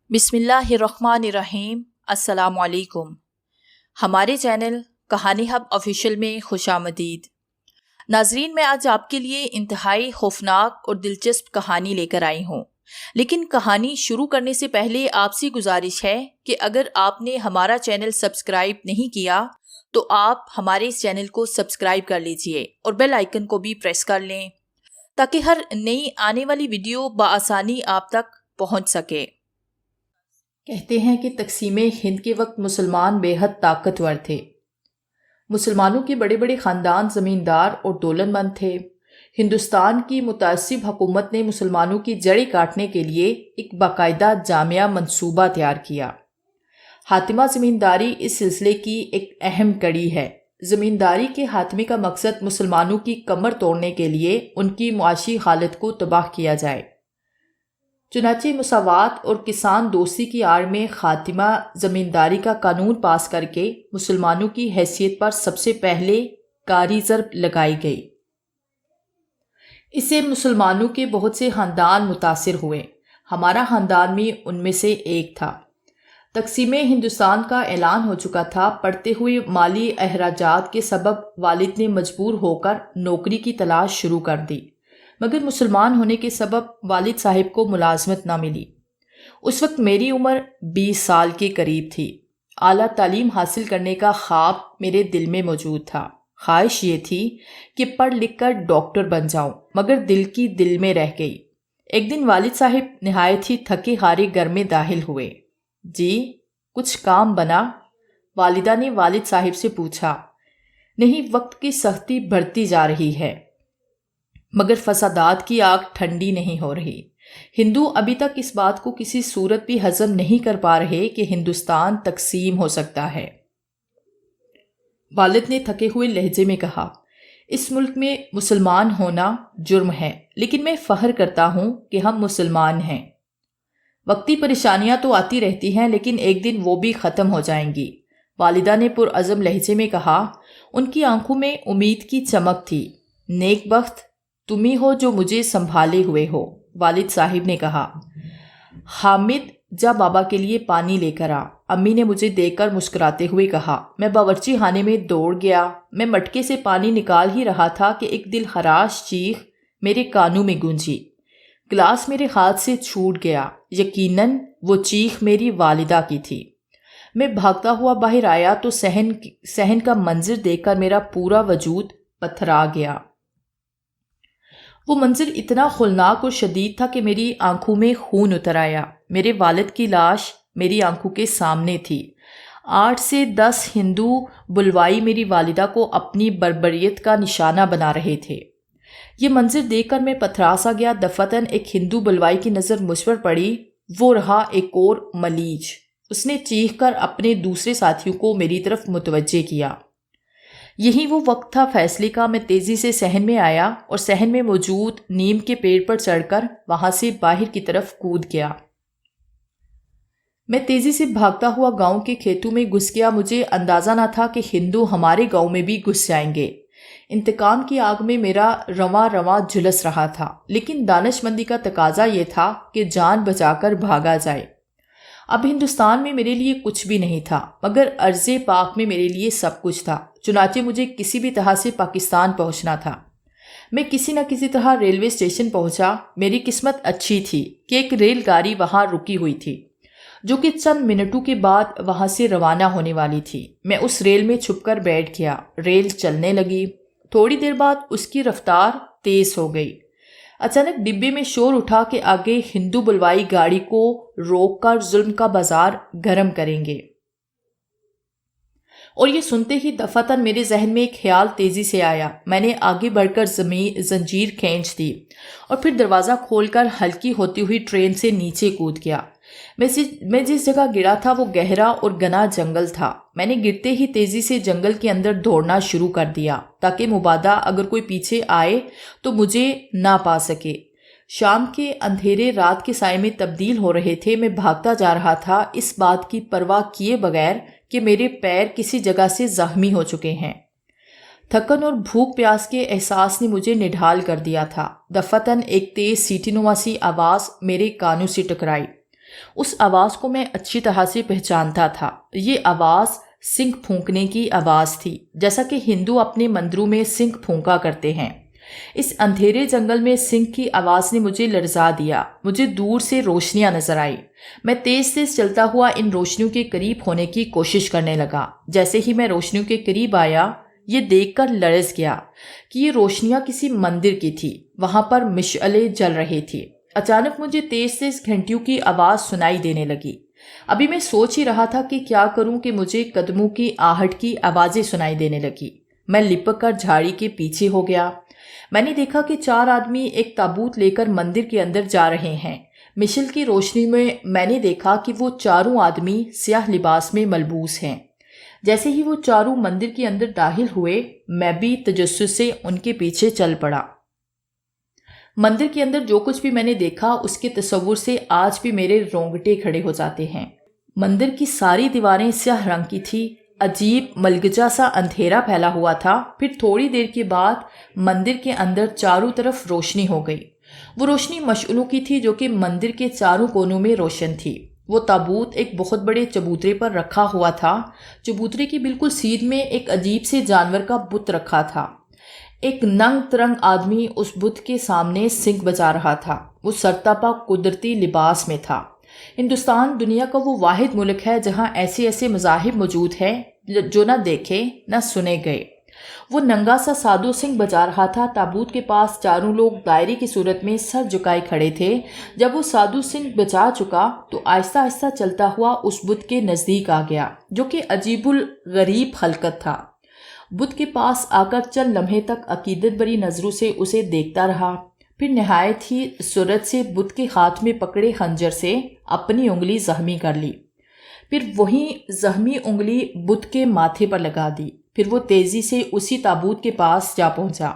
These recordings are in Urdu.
بسم اللہ الرحمن الرحیم۔ السلام علیکم۔ ہمارے چینل کہانی ہب آفیشیل میں خوش آمدید۔ ناظرین، میں آج آپ کے لیے انتہائی خوفناک اور دلچسپ کہانی لے کر آئی ہوں، لیکن کہانی شروع کرنے سے پہلے آپ سے گزارش ہے کہ اگر آپ نے ہمارا چینل سبسکرائب نہیں کیا تو آپ ہمارے اس چینل کو سبسکرائب کر لیجئے اور بیل آئیکن کو بھی پریس کر لیں تاکہ ہر نئی آنے والی ویڈیو بآسانی آپ تک پہنچ سکے۔ کہتے ہیں کہ تقسیم ہند کے وقت مسلمان بے حد طاقتور تھے۔ مسلمانوں کے بڑے بڑے خاندان زمیندار اور دولت مند تھے۔ ہندوستان کی متعصب حکومت نے مسلمانوں کی جڑیں کاٹنے کے لیے ایک باقاعدہ جامع منصوبہ تیار کیا۔ حاتمہ زمینداری اس سلسلے کی ایک اہم کڑی ہے۔ زمینداری کے حاتمے کا مقصد مسلمانوں کی کمر توڑنے کے لیے ان کی معاشی حالت کو تباہ کیا جائے۔ چنانچہ مساوات اور کسان دوستی کی آڑ میں خاتمہ زمینداری کا قانون پاس کر کے مسلمانوں کی حیثیت پر سب سے پہلے کاری ضرب لگائی گئی۔ اس سے مسلمانوں کے بہت سے خاندان متاثر ہوئے۔ ہمارا خاندان بھی ان میں سے ایک تھا۔ تقسیم ہندوستان کا اعلان ہو چکا تھا۔ پڑتے ہوئے مالی اخراجات کے سبب والد نے مجبور ہو کر نوکری کی تلاش شروع کر دی، مگر مسلمان ہونے کے سبب والد صاحب کو ملازمت نہ ملی۔ اس وقت میری عمر 20 سال کے قریب تھی۔ اعلیٰ تعلیم حاصل کرنے کا خواب میرے دل میں موجود تھا۔ خواہش یہ تھی کہ پڑھ لکھ کر ڈاکٹر بن جاؤں، مگر دل کی دل میں رہ گئی۔ ایک دن والد صاحب نہایت ہی تھکے ہارے گھر میں داخل ہوئے۔ جی کچھ کام بنا؟ والدہ نے والد صاحب سے پوچھا۔ نہیں، وقت کی سختی بڑھتی جا رہی ہے مگر فسادات کی آگ ٹھنڈی نہیں ہو رہی۔ ہندو ابھی تک اس بات کو کسی صورت بھی ہضم نہیں کر پا رہے کہ ہندوستان تقسیم ہو سکتا ہے۔ والد نے تھکے ہوئے لہجے میں کہا، اس ملک میں مسلمان ہونا جرم ہے، لیکن میں فخر کرتا ہوں کہ ہم مسلمان ہیں۔ وقتی پریشانیاں تو آتی رہتی ہیں، لیکن ایک دن وہ بھی ختم ہو جائیں گی، والدہ نے پرعزم لہجے میں کہا۔ ان کی آنکھوں میں امید کی چمک تھی۔ نیک بخت تم ہی ہو جو مجھے سنبھالے ہوئے ہو، والد صاحب نے کہا۔ حامد جا بابا کے لیے پانی لے کر آ، امی نے مجھے دیکھ کر مسکراتے ہوئے کہا۔ میں باورچی خانے میں دوڑ گیا۔ میں مٹکے سے پانی نکال ہی رہا تھا کہ ایک دل خراش چیخ میرے کانوں میں گونجی۔ گلاس میرے ہاتھ سے چھوٹ گیا۔ یقیناً وہ چیخ میری والدہ کی تھی۔ میں بھاگتا ہوا باہر آیا تو صحن کا منظر دیکھ کر میرا پورا وجود پتھرا گیا۔ وہ منظر اتنا خولناک اور شدید تھا کہ میری آنکھوں میں خون اتر آیا۔ میرے والد کی لاش میری آنکھوں کے سامنے تھی۔ 8 سے 10 ہندو بلوائی میری والدہ کو اپنی بربریت کا نشانہ بنا رہے تھے۔ یہ منظر دیکھ کر میں پتھرا سا گیا۔ دفعتاً ایک ہندو بلوائی کی نظر مجھ پر پڑی۔ وہ رہا ایک اور ملیج۔ اس نے چیخ کر اپنے دوسرے ساتھیوں کو میری طرف متوجہ کیا۔ یہی وہ وقت تھا فیصلے کا۔ میں تیزی سے صحن میں آیا اور صحن میں موجود نیم کے پیڑ پر چڑھ کر وہاں سے باہر کی طرف کود گیا۔ میں تیزی سے بھاگتا ہوا گاؤں کے کھیتوں میں گھس گیا۔ مجھے اندازہ نہ تھا کہ ہندو ہمارے گاؤں میں بھی گھس جائیں گے۔ انتقام کی آگ میں میرا رواں رواں جھلس رہا تھا، لیکن دانش مندی کا تقاضا یہ تھا کہ جان بچا کر بھاگا جائے۔ اب ہندوستان میں میرے لیے کچھ بھی نہیں تھا، مگر ارض پاک میں میرے لیے سب کچھ تھا۔ چنانچہ مجھے کسی بھی طرح سے پاکستان پہنچنا تھا۔ میں کسی نہ کسی طرح ریلوے اسٹیشن پہنچا۔ میری قسمت اچھی تھی کہ ایک ریل گاڑی وہاں رکی ہوئی تھی جو کہ چند منٹوں کے بعد وہاں سے روانہ ہونے والی تھی۔ میں اس ریل میں چھپ کر بیٹھ گیا۔ ریل چلنے لگی۔ تھوڑی دیر بعد اس کی رفتار تیز ہو گئی۔ اچانک ڈبے میں شور اٹھا کہ آگے ہندو بلوائی گاڑی کو روک کر ظلم کا بازار گرم کریں گے، اور یہ سنتے ہی دفعتاً میرے ذہن میں ایک خیال تیزی سے آیا۔ میں نے آگے بڑھ کر زنجیر کھینچ دی اور پھر دروازہ کھول کر ہلکی ہوتی ہوئی ٹرین سے نیچے کود گیا۔ میں جس جگہ گرا تھا وہ گہرا اور گھنا جنگل تھا۔ میں نے گرتے ہی تیزی سے جنگل کے اندر دوڑنا شروع کر دیا تاکہ مبادا اگر کوئی پیچھے آئے تو مجھے نہ پا سکے۔ شام کے اندھیرے رات کے سائے میں تبدیل ہو رہے تھے۔ میں بھاگتا جا رہا تھا، اس بات کی پرواہ کیے بغیر کہ میرے پیر کسی جگہ سے زخمی ہو چکے ہیں۔ تھکن اور بھوک پیاس کے احساس نے مجھے نڈھال کر دیا تھا۔ دفعتاً ایک تیز سیٹی نواسی آواز میرے کانوں سے ٹکرائی۔ اس آواز کو میں اچھی طرح سے پہچانتا تھا۔ یہ آواز سنگ پھونکنے کی آواز تھی، جیسا کہ ہندو اپنے مندروں میں سنگ پھونکا کرتے ہیں۔ اس اندھیرے جنگل میں سنگ کی آواز نے مجھے لرزا دیا۔ مجھے دور سے روشنیاں نظر آئی۔ میں تیز تیز چلتا ہوا ان روشنیوں کے قریب ہونے کی کوشش کرنے لگا۔ جیسے ہی میں روشنیوں کے قریب آیا، یہ دیکھ کر لرز گیا کہ یہ روشنیاں کسی مندر کی تھی۔ وہاں پر مشعلیں جل رہی تھی۔ اچانک مجھے تیز تیز گھنٹیوں کی آواز سنائی دینے لگی۔ ابھی میں سوچ ہی رہا تھا کہ کیا کروں کہ مجھے قدموں کی آہٹ کی آوازیں سنائی دینے لگی۔ میں لپک کر جھاڑی کے پیچھے ہو گیا۔ میں نے دیکھا کہ 4 آدمی ایک تابوت لے کر مندر کے اندر جا رہے ہیں۔ مشل کی روشنی میں نے دیکھا کہ وہ چاروں آدمی سیاہ لباس میں ملبوس ہیں۔ جیسے ہی وہ چاروں مندر کے اندر داخل ہوئے، میں بھی تجسس سے ان کے پیچھے چل پڑا۔ مندر کے اندر جو کچھ بھی میں نے دیکھا، اس کے تصور سے آج بھی میرے رونگٹے کھڑے ہو جاتے ہیں۔ مندر کی ساری دیواریں سیاہ رنگ کی تھی۔ عجیب ملگجا سا اندھیرا پھیلا ہوا تھا۔ پھر تھوڑی دیر کے بعد مندر کے اندر چاروں طرف روشنی ہو گئی۔ وہ روشنی مشعلوں کی تھی جو کہ مندر کے چاروں کونوں میں روشن تھی۔ وہ تابوت ایک بہت بڑے چبوترے پر رکھا ہوا تھا۔ چبوترے کی بالکل سیدھ میں ایک عجیب سے جانور کا بت رکھا تھا۔ ایک ننگ ترنگ آدمی اس بت کے سامنے سنگ بجا رہا تھا۔ وہ سرتاپا قدرتی لباس میں تھا۔ ہندوستان دنیا کا وہ واحد ملک ہے جہاں ایسے ایسے مذاہب موجود ہیں جو نہ دیکھے نہ سنے گئے۔ وہ ننگا سا سادھو سنگ بجا رہا تھا۔ تابوت کے پاس چاروں لوگ دائرے کی صورت میں سر جھکائے کھڑے تھے۔ جب وہ سادھو سنگ بجا چکا تو آہستہ آہستہ چلتا ہوا اس بت کے نزدیک آ گیا، جو کہ عجیب الغریب خلقت تھا۔ بت کے پاس آ کر چند لمحے تک عقیدت بری نظروں سے اسے دیکھتا رہا، پھر نہایت ہی سرعت سے بت کے ہاتھ میں پکڑے خنجر سے اپنی انگلی زخمی کر لی، پھر وہی زخمی انگلی بت کے ماتھے پر لگا دی۔ پھر وہ تیزی سے اسی تابوت کے پاس جا پہنچا۔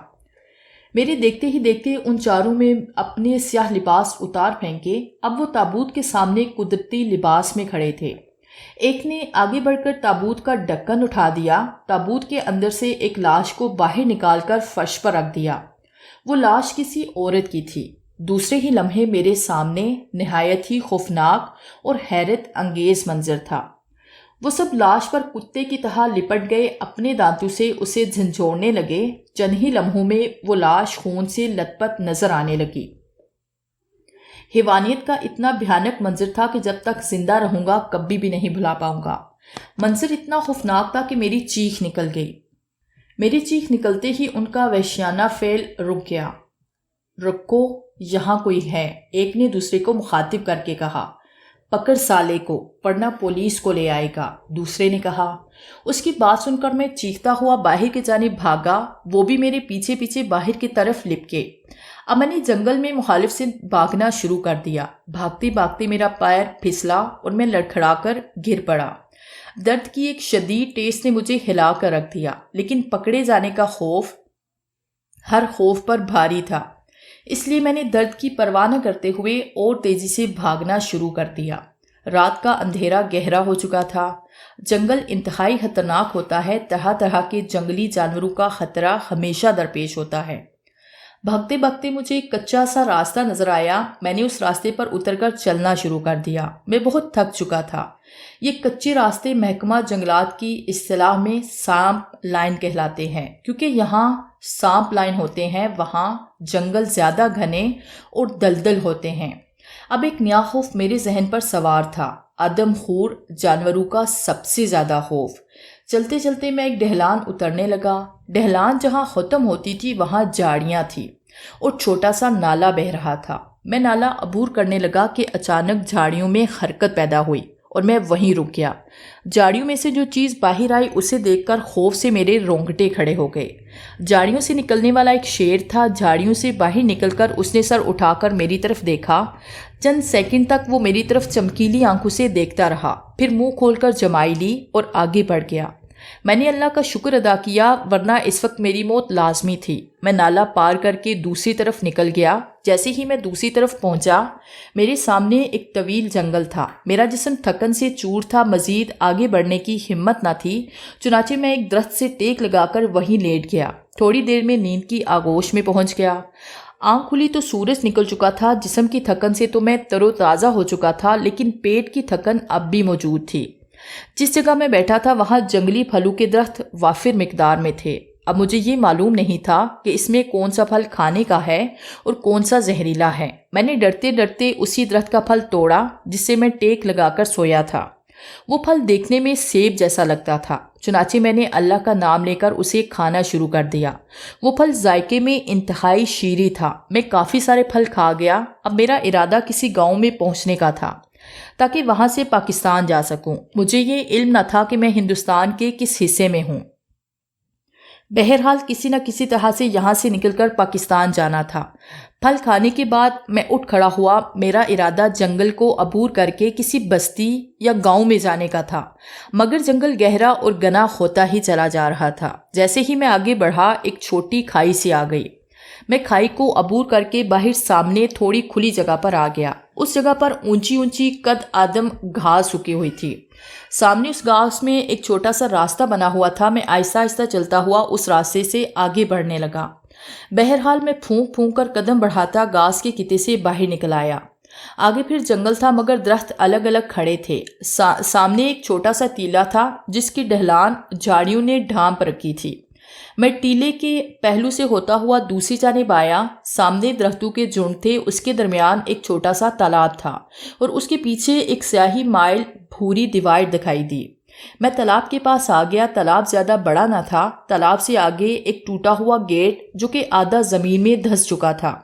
میرے دیکھتے ہی دیکھتے ان چاروں میں اپنے سیاہ لباس اتار پھینکے۔ اب وہ تابوت کے سامنے قدرتی لباس میں کھڑے تھے۔ ایک نے آگے بڑھ کر تابوت کا ڈھکن اٹھا دیا۔ تابوت کے اندر سے ایک لاش کو باہر نکال کر فرش پر رکھ دیا۔ وہ لاش کسی عورت کی تھی۔ دوسرے ہی لمحے میرے سامنے نہایت ہی خوفناک اور حیرت انگیز منظر تھا۔ وہ سب لاش پر کتے کی طرح لپٹ گئے، اپنے دانتوں سے اسے جھنجھوڑنے لگے۔ چند ہی لمحوں میں وہ لاش خون سے لت پت نظر آنے لگی۔ حیوانیت کا اتنا بھیانک منظر تھا کہ جب تک زندہ رہوں گا کبھی بھی نہیں بھلا پاؤں گا۔ منظر اتنا خوفناک تھا کہ میری چیخ نکل گئی۔ میری چیخ نکلتے ہی ان کا وحشیانہ فعل رک گیا۔ رکو، یہاں کوئی ہے، ایک نے دوسرے کو مخاطب کر کے کہا۔ پکڑ سالے کو، ورنہ پولیس کو لے آئے گا، دوسرے نے کہا۔ اس کی بات سن کر میں چیختا ہوا باہر کی جانب بھاگا، وہ بھی میرے پیچھے پیچھے باہر کی طرف لپکے۔ اب میں نے جنگل میں مخالف سے بھاگنا شروع کر دیا۔ بھاگتے بھاگتے میرا پیر پھسلا اور میں لڑکھڑا کر گر پڑا۔ درد کی ایک شدید ٹیس نے مجھے ہلا کر رکھ دیا، لیکن پکڑے جانے کا خوف ہر خوف پر بھاری تھا، اس لیے میں نے درد کی پرواہ نہ کرتے ہوئے اور تیزی سے بھاگنا شروع کر دیا۔ رات کا اندھیرا گہرا ہو چکا تھا۔ جنگل انتہائی خطرناک ہوتا ہے، طرح طرح کے جنگلی جانوروں کا خطرہ ہمیشہ درپیش ہوتا ہے۔ بھاگتے بھاگتے مجھے ایک کچا سا راستہ نظر آیا۔ میں نے اس راستے پر اتر کر چلنا شروع کر دیا۔ میں بہت تھک چکا تھا۔ یہ کچے راستے محکمہ جنگلات کی اصطلاح میں سانپ لائن کہلاتے ہیں، کیونکہ یہاں سانپ لائن ہوتے ہیں، وہاں جنگل زیادہ گھنے اور دلدل ہوتے ہیں۔ اب ایک نیا خوف میرے ذہن پر سوار تھا، آدم خور جانوروں کا سب سے زیادہ خوف۔ چلتے چلتے میں ایک ڈھلان اترنے لگا۔ ڈھلان جہاں ختم ہوتی تھی وہاں جھاڑیاں تھیں اور چھوٹا سا نالا بہہ رہا تھا۔ میں نالا عبور کرنے لگا کہ اچانک جھاڑیوں میں حرکت پیدا ہوئی اور میں وہیں رک گیا۔ جھاڑیوں میں سے جو چیز باہر آئی اسے دیکھ کر خوف سے میرے رونگٹے کھڑے ہو گئے۔ جھاڑیوں سے نکلنے والا ایک شیر تھا۔ جھاڑیوں سے باہر نکل کر اس نے سر اٹھا کر میری طرف دیکھا۔ چند سیکنڈ تک وہ میری طرف چمکیلی آنکھوں سے دیکھتا رہا، پھر منہ کھول کر جمائی لی اور آگے بڑھ گیا۔ میں نے اللہ کا شکر ادا کیا، ورنہ اس وقت میری موت لازمی تھی۔ میں نالا پار کر کے دوسری طرف نکل گیا۔ جیسے ہی میں دوسری طرف پہنچا، میرے سامنے ایک طویل جنگل تھا۔ میرا جسم تھکن سے چور تھا، مزید آگے بڑھنے کی ہمت نہ تھی، چنانچہ میں ایک درخت سے ٹیک لگا کر وہیں لیٹ گیا۔ تھوڑی دیر میں نیند کی آغوش میں پہنچ گیا۔ آنکھ کھلی تو سورج نکل چکا تھا۔ جسم کی تھکن سے تو میں تر و تازہ ہو چکا تھا، لیکن پیٹ کی تھکن اب بھی موجود تھی۔ جس جگہ میں بیٹھا تھا وہاں جنگلی پھلوں کے درخت وافر مقدار میں تھے۔ اب مجھے یہ معلوم نہیں تھا کہ اس میں کون سا پھل کھانے کا ہے اور کون سا زہریلا ہے۔ میں نے ڈرتے ڈرتے اسی درخت کا پھل توڑا جس سے میں ٹیک لگا کر سویا تھا۔ وہ پھل دیکھنے میں سیب جیسا لگتا تھا، چنانچہ میں نے اللہ کا نام لے کر اسے کھانا شروع کر دیا۔ وہ پھل ذائقے میں انتہائی شیریں تھا۔ میں کافی سارے پھل کھا گیا۔ اب میرا ارادہ کسی گاؤں میں پہنچنے کا تھا تاکہ وہاں سے پاکستان جا سکوں۔ مجھے یہ علم نہ تھا کہ میں ہندوستان کے کس حصے میں ہوں۔ بہرحال کسی نہ کسی طرح سے یہاں سے نکل کر پاکستان جانا تھا۔ پھل کھانے کے بعد میں اٹھ کھڑا ہوا۔ میرا ارادہ جنگل کو عبور کر کے کسی بستی یا گاؤں میں جانے کا تھا، مگر جنگل گہرا اور گنا ہوتا ہی چلا جا رہا تھا۔ جیسے ہی میں آگے بڑھا ایک چھوٹی کھائی سی آ گئی۔ میں کھائی کو عبور کر کے باہر سامنے تھوڑی کھلی جگہ پر آ گیا۔ اس جگہ پر اونچی اونچی قد آدم گھاس اگی ہوئی تھی۔ سامنے اس گھاس میں ایک چھوٹا سا راستہ بنا ہوا تھا۔ میں آہستہ آہستہ چلتا ہوا اس راستے سے آگے بڑھنے لگا۔ بہرحال میں پھونک پھونک کر قدم بڑھاتا گھاس کے کتے سے باہر نکل آیا۔ آگے پھر جنگل تھا مگر درخت الگ الگ کھڑے تھے۔ سامنے ایک چھوٹا سا ٹیلہ تھا جس کی ڈھلان جھاڑیوں نے ڈھانپ رکھی تھی۔ میں ٹیلے کے پہلو سے ہوتا ہوا دوسری جانب آیا۔ سامنے درختوں کے جھنڈ تھے، اس کے درمیان ایک چھوٹا سا تالاب تھا اور اس کے پیچھے ایک سیاہی مائل بھوری دیوار دکھائی دی۔ میں تالاب کے پاس آ گیا۔ تالاب زیادہ بڑا نہ تھا۔ تالاب سے آگے ایک ٹوٹا ہوا گیٹ جو کہ آدھا زمین میں دھس چکا تھا۔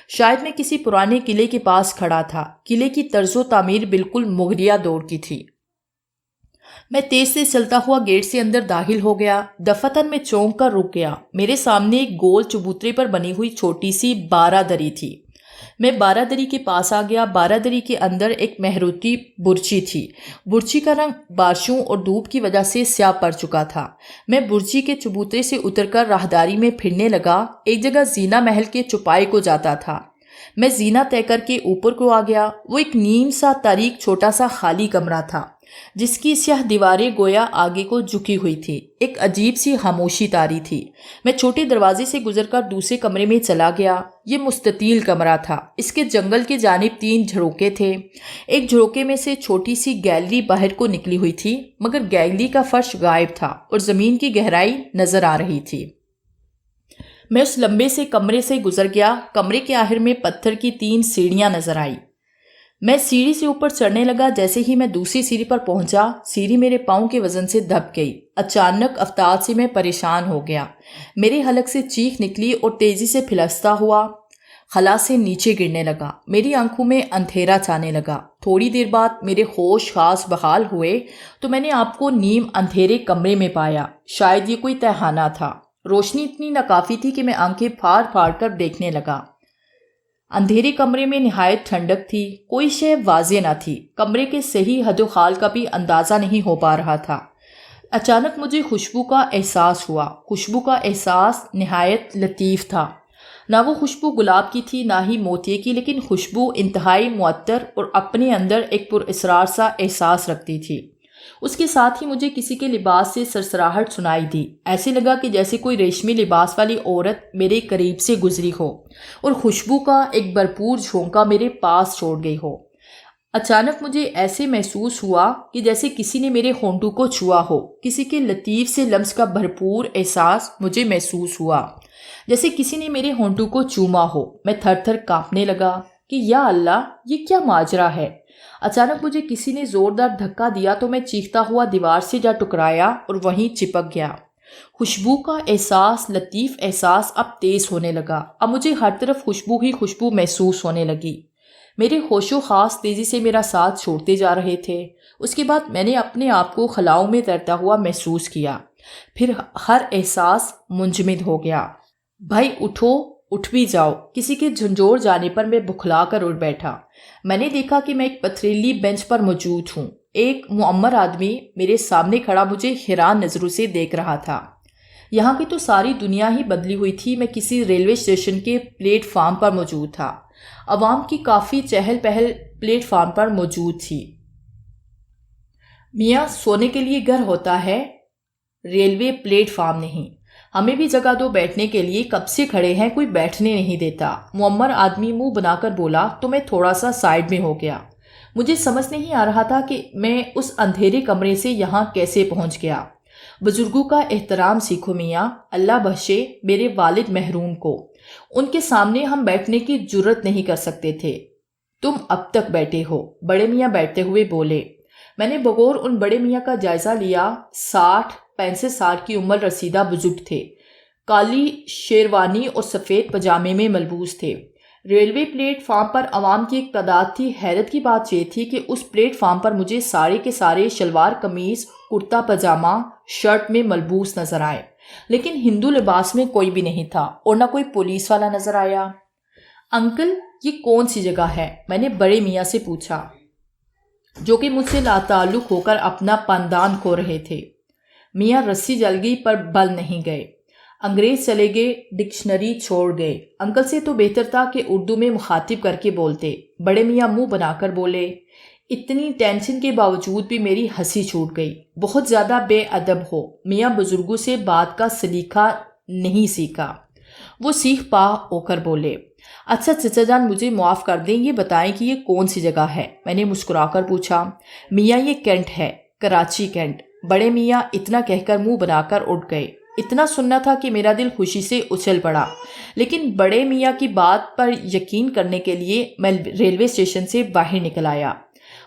شاید میں کسی پرانے قلعے کے پاس کھڑا تھا۔ قلعے کی طرز و تعمیر بالکل مغلیہ دور کی تھی۔ میں تیز سے چلتا ہوا گیٹ سے اندر داخل ہو گیا۔ دفعتاً میں چونک کر رک گیا۔ میرے سامنے ایک گول چبوترے پر بنی ہوئی چھوٹی سی بارہ دری تھی۔ میں بارہ دری کے پاس آ گیا۔ بارہ دری کے اندر ایک مہروتی برچی تھی۔ برچی کا رنگ بارشوں اور دھوپ کی وجہ سے سیاہ پڑ چکا تھا۔ میں برچی کے چبوترے سے اتر کر راہداری میں پھرنے لگا۔ ایک جگہ زینہ محل کے چوپائے کو جاتا تھا۔ میں زینہ طے کر کے اوپر کو آ گیا۔ وہ ایک نیم سا تاریک چھوٹا سا خالی کمرہ تھا جس کی سیاہ دیواریں گویا آگے کو جھکی ہوئی تھی۔ ایک عجیب سی خاموشی طاری تھی۔ میں چھوٹے دروازے سے گزر کر دوسرے کمرے میں چلا گیا۔ یہ مستطیل کمرہ تھا۔ اس کے جنگل کی جانب 3 جھروکے تھے۔ ایک جھروکے میں سے چھوٹی سی گیلری باہر کو نکلی ہوئی تھی، مگر گیلری کا فرش غائب تھا اور زمین کی گہرائی نظر آ رہی تھی۔ میں اس لمبے سے کمرے سے گزر گیا۔ کمرے کے آخر میں پتھر کی 3 سیڑھیاں نظر آئی۔ میں سیڑھی سے اوپر چڑھنے لگا۔ جیسے ہی میں دوسری سیڑھی پر پہنچا، سیڑھی میرے پاؤں کے وزن سے دب گئی۔ اچانک افتاد سے میں پریشان ہو گیا۔ میرے حلق سے چیخ نکلی اور تیزی سے پھلستا ہوا خلا سے نیچے گرنے لگا۔ میری آنکھوں میں اندھیرا چھانے لگا۔ تھوڑی دیر بعد میرے ہوش خاص بحال ہوئے تو میں نے آپ کو نیم اندھیرے کمرے میں پایا۔ شاید یہ کوئی تہخانہ تھا۔ روشنی اتنی ناکافی تھی کہ میں آنکھیں پھاڑ پھاڑ کر دیکھنے لگا۔ اندھیرے کمرے میں نہایت ٹھنڈک تھی۔ کوئی شے واضح نہ تھی۔ کمرے کے صحیح حد و خال کا بھی اندازہ نہیں ہو پا رہا تھا۔ اچانک مجھے خوشبو کا احساس ہوا۔ خوشبو کا احساس نہایت لطیف تھا۔ نہ وہ خوشبو گلاب کی تھی نہ ہی موتیے کی، لیکن خوشبو انتہائی معطر اور اپنے اندر ایک پراسرار سا احساس رکھتی تھی۔ اس کے ساتھ ہی مجھے کسی کے لباس سے سرسراہٹ سنائی دی۔ ایسے لگا کہ جیسے کوئی ریشمی لباس والی عورت میرے قریب سے گزری ہو اور خوشبو کا ایک بھرپور جھونکا میرے پاس چھوڑ گئی ہو۔ اچانک مجھے ایسے محسوس ہوا کہ جیسے کسی نے میرے ہونٹوں کو چھوا ہو۔ کسی کے لطیف سے لمس کا بھرپور احساس مجھے محسوس ہوا، جیسے کسی نے میرے ہونٹوں کو چوما ہو۔ میں تھر تھر کانپنے لگا کہ یا اللہ، یہ کیا ماجرا ہے۔ اچانک مجھے کسی نے زوردار دھکا دیا تو میں چیختا ہوا دیوار سے جا ٹکرایا اور وہیں چپک گیا۔ خوشبو کا احساس، لطیف احساس اب تیز ہونے لگا۔ اب مجھے ہر طرف خوشبو ہی خوشبو محسوس ہونے لگی۔ میرے ہوش و خاص تیزی سے میرا ساتھ چھوڑتے جا رہے تھے۔ اس کے بعد میں نے اپنے آپ کو خلاؤں میں تیرتا ہوا محسوس کیا۔ پھر ہر احساس منجمد ہو گیا۔ بھائی اٹھو، اٹھ بھی جاؤ۔ کسی کے جھنجھوڑ جانے پر میں بکھلا کر اٹھ بیٹھا۔ میں نے دیکھا کہ میں ایک پتھریلی بینچ پر موجود ہوں۔ ایک معمر آدمی میرے سامنے کھڑا مجھے حیران نظروں سے دیکھ رہا تھا۔ یہاں کی تو ساری دنیا ہی بدلی ہوئی تھی۔ میں کسی ریلوے اسٹیشن کے پلیٹ فارم پر موجود تھا۔ عوام کی کافی چہل پہل پلیٹ فارم پر موجود تھی۔ میاں، سونے کے لیے گھر ہوتا ہے، ریلوے پلیٹ فارم نہیں۔ ہمیں بھی جگہ دو بیٹھنے کے لیے، کب سے کھڑے ہیں، کوئی بیٹھنے نہیں دیتا۔ معمر آدمی منہ بنا کر بولا تو میں تھوڑا سا سائڈ میں ہو گیا۔ مجھے سمجھ نہیں آ رہا تھا کہ میں اس اندھیرے کمرے سے یہاں کیسے پہنچ گیا۔ بزرگوں کا احترام سیکھو میاں، اللہ بخشے میرے والد محروم کو، ان کے سامنے ہم بیٹھنے کی جرت نہیں کر سکتے تھے۔ تم اب تک بیٹھے ہو، بڑے میاں بیٹھتے ہوئے بولے۔ میں نے بغور ان بڑے میاں کا جائزہ لیا۔ 60-65 سال کی عمر رسیدہ بزرگ تھے، کالی شیروانی اور سفید پجامے میں ملبوس تھے۔ ریلوے پلیٹ فارم پر عوام کی ایک تعداد تھی۔ حیرت کی بات یہ تھی کہ اس پلیٹ فارم پر مجھے سارے کے سارے شلوار قمیض کرتا پاجامہ شرٹ میں ملبوس نظر آئے، لیکن ہندو لباس میں کوئی بھی نہیں تھا اور نہ کوئی پولیس والا نظر آیا۔ انکل یہ کون سی جگہ ہے؟ میں نے بڑے میاں سے پوچھا، جو کہ مجھ سے لاتعلق ہو کر اپنا پندان کھو رہے تھے۔ میاں رسی جل گئی پر بل نہیں گئے۔ انگریز چلے گئے، ڈکشنری چھوڑ گئے۔ انکل سے تو بہتر تھا کہ اردو میں مخاطب کر کے بولتے۔ بڑے میاں منہ بنا کر بولے۔ اتنی ٹینشن کے باوجود بھی میری ہنسی چھوٹ گئی۔ بہت زیادہ بے ادب ہو میاں، بزرگوں سے بات کا سلیقہ نہیں سیکھا۔ وہ سیکھ پا ہو کر بولے، اچھا چچا جان مجھے معاف کر دیں، یہ بتائیں کہ یہ کون سی جگہ ہے؟ میں نے مسکرا کر پوچھا۔ میاں یہ کینٹ ہے، کراچی کینٹ۔ بڑے میاں اتنا کہہ کر منہ بنا کر اٹھ گئے۔ اتنا سننا تھا کہ میرا دل خوشی سے اچھل پڑا، لیکن بڑے میاں کی بات پر یقین کرنے کے لیے میں ریلوے اسٹیشن سے باہر نکل آیا۔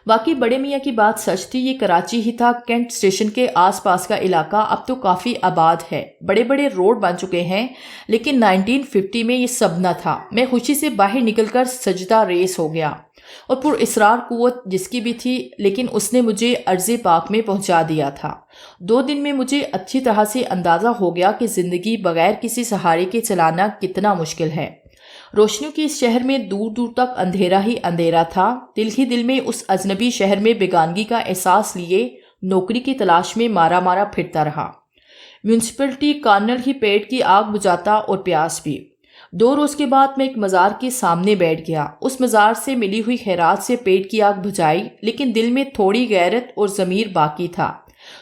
واقعی بڑے میاں کی بات سچ تھی، یہ کراچی ہی تھا۔ کینٹ اسٹیشن کے آس پاس کا علاقہ اب تو کافی آباد ہے، بڑے بڑے روڈ بن چکے ہیں، لیکن 1950 میں یہ سب نہ تھا۔ میں خوشی سے باہر نکل کر سجدہ ریس ہو گیا، اور پر اصرار قوت جس کی بھی تھی، لیکن اس نے مجھے عرض پاک میں پہنچا دیا تھا۔ 2 دن میں مجھے اچھی طرح سے اندازہ ہو گیا کہ زندگی بغیر کسی سہارے کے چلانا کتنا مشکل ہے۔ روشنیوں کی اس شہر میں دور دور تک اندھیرا ہی اندھیرا تھا۔ دل ہی دل میں اس اجنبی شہر میں بیگانگی کا احساس لیے نوکری کی تلاش میں مارا مارا پھرتا رہا۔ میونسپلٹی کارنل ہی پیٹ کی آگ بجھاتا اور پیاس بھی۔ 2 روز کے بعد میں ایک مزار کے سامنے بیٹھ گیا۔ اس مزار سے ملی ہوئی خیرات سے پیٹ کی آگ بجھائی، لیکن دل میں تھوڑی غیرت اور ضمیر باقی تھا۔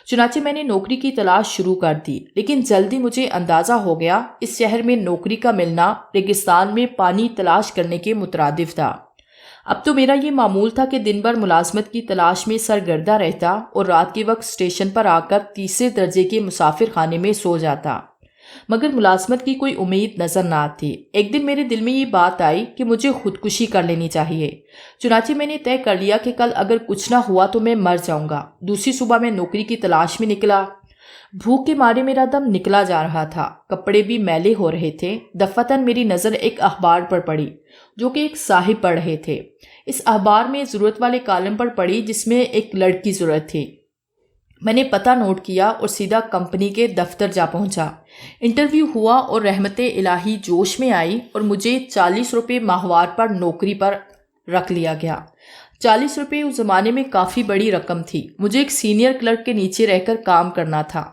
چنانچہ میں نے نوکری کی تلاش شروع کر دی، لیکن جلدی مجھے اندازہ ہو گیا اس شہر میں نوکری کا ملنا ریگستان میں پانی تلاش کرنے کے مترادف تھا۔ اب تو میرا یہ معمول تھا کہ دن بھر ملازمت کی تلاش میں سرگردہ رہتا اور رات کے وقت اسٹیشن پر آ کر 3 درجے کے مسافر خانے میں سو جاتا، مگر ملازمت کی کوئی امید نظر نہ آتی۔ ایک دن میرے دل میں یہ بات آئی کہ مجھے خودکشی کر لینی چاہیے۔ چنانچہ میں نے طے کر لیا کہ کل اگر کچھ نہ ہوا تو میں مر جاؤں گا۔ دوسری صبح میں نوکری کی تلاش میں نکلا۔ بھوک کے مارے میرا دم نکلا جا رہا تھا، کپڑے بھی میلے ہو رہے تھے۔ دفعتاً میری نظر ایک اخبار پر پڑی جو کہ ایک صاحب پڑھ رہے تھے۔ اس اخبار میں ضرورت والے کالم پر پڑی جس میں ایک لڑکی ضرورت تھی۔ میں نے پتہ نوٹ کیا اور سیدھا کمپنی کے دفتر جا پہنچا۔ انٹرویو ہوا اور رحمت الہی جوش میں آئی اور مجھے 40 روپے ماہوار پر نوکری پر رکھ لیا گیا۔ 40 روپے اس زمانے میں کافی بڑی رقم تھی۔ مجھے ایک سینئر کلرک کے نیچے رہ کر کام کرنا تھا۔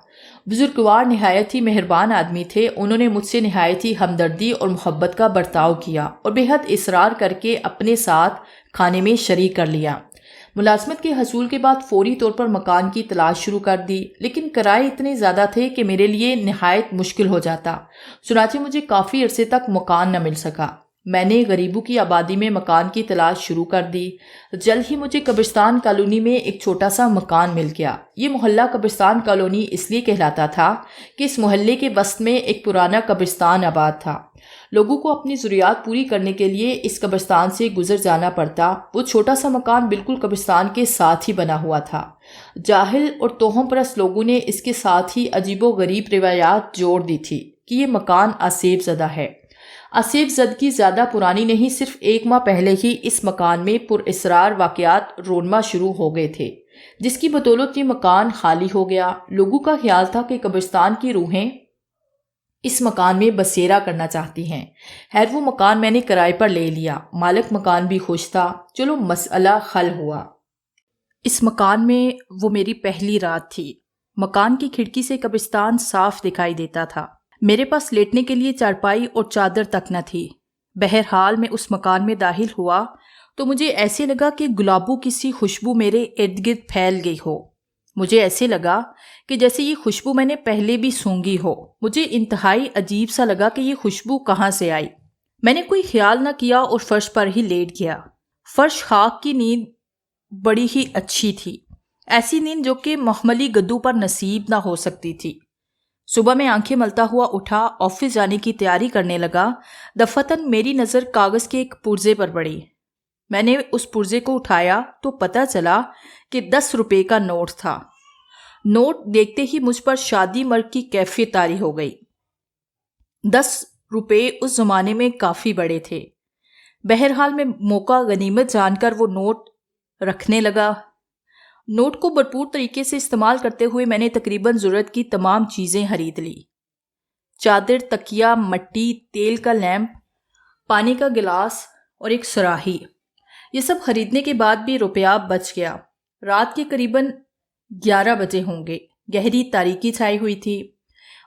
بزرگوار نہایت ہی مہربان آدمی تھے۔ انہوں نے مجھ سے نہایت ہی ہمدردی اور محبت کا برتاؤ کیا اور بے حد اصرار کر کے اپنے ساتھ کھانے میں شریک کر لیا۔ ملازمت کے حصول کے بعد فوری طور پر مکان کی تلاش شروع کر دی، لیکن کرائے اتنے زیادہ تھے کہ میرے لیے نہایت مشکل ہو جاتا۔ چنانچہ مجھے کافی عرصے تک مکان نہ مل سکا۔ میں نے غریبوں کی آبادی میں مکان کی تلاش شروع کر دی۔ جلد ہی مجھے قبرستان کالونی میں ایک چھوٹا سا مکان مل گیا۔ یہ محلہ قبرستان کالونی اس لیے کہلاتا تھا کہ اس محلے کے وسط میں ایک پرانا قبرستان آباد تھا۔ لوگوں کو اپنی ضروریات پوری کرنے کے لیے اس قبرستان سے گزر جانا پڑتا۔ وہ چھوٹا سا مکان بالکل قبرستان کے ساتھ ہی بنا ہوا تھا۔ جاہل اور توہم پرست لوگوں نے اس کے ساتھ ہی عجیب و غریب روایات جوڑ دی تھی کہ یہ مکان آسیب زدہ ہے۔ آسیب زدگی زیادہ پرانی نہیں، صرف 1 ماہ پہلے ہی اس مکان میں پر اسرار واقعات رونما شروع ہو گئے تھے، جس کی بدولت یہ مکان خالی ہو گیا۔ لوگوں کا خیال تھا کہ قبرستان کی روحیں اس مکان میں بسیرا کرنا چاہتی ہیں۔ خیر وہ مکان میں نے کرائے پر لے لیا۔ مالک مکان بھی خوش تھا۔ چلو مسئلہ حل ہوا۔ اس مکان میں وہ میری پہلی رات تھی۔ مکان کی کھڑکی سے قبرستان صاف دکھائی دیتا تھا۔ میرے پاس لیٹنے کے لیے چارپائی اور چادر تک نہ تھی۔ بہرحال میں اس مکان میں داخل ہوا تو مجھے ایسے لگا کہ گلابوں کی سی خوشبو میرے ارد گرد پھیل گئی ہو۔ مجھے ایسے لگا کہ جیسے یہ خوشبو میں نے پہلے بھی سونگھی ہو۔ مجھے انتہائی عجیب سا لگا کہ یہ خوشبو کہاں سے آئی۔ میں نے کوئی خیال نہ کیا اور فرش پر ہی لیٹ گیا۔ فرش خاک کی نیند بڑی ہی اچھی تھی، ایسی نیند جو کہ محملی گدو پر نصیب نہ ہو سکتی تھی۔ صبح میں آنکھیں ملتا ہوا اٹھا، آفس جانے کی تیاری کرنے لگا۔ دفعتاً میری نظر کاغذ کے ایک پرزے پر پڑی۔ میں نے اس پرزے کو اٹھایا تو پتہ چلا کہ 10 روپے کا نوٹ تھا۔ نوٹ دیکھتے ہی مجھ پر شادی مرگ کی کیفیت طاری ہو گئی۔ 10 روپے اس زمانے میں کافی بڑے تھے۔ بہرحال میں موقع غنیمت جان کر وہ نوٹ رکھنے لگا۔ نوٹ کو بھرپور طریقے سے استعمال کرتے ہوئے میں نے تقریباً ضرورت کی تمام چیزیں خرید لی۔ چادر، تکیا، مٹی، تیل کا لیمپ، پانی کا گلاس اور ایک صراحی۔ یہ سب خریدنے کے بعد بھی روپیہ بچ گیا۔ رات کے قریباً 11 بجے ہوں گے۔ گہری تاریکی چھائی ہوئی تھی۔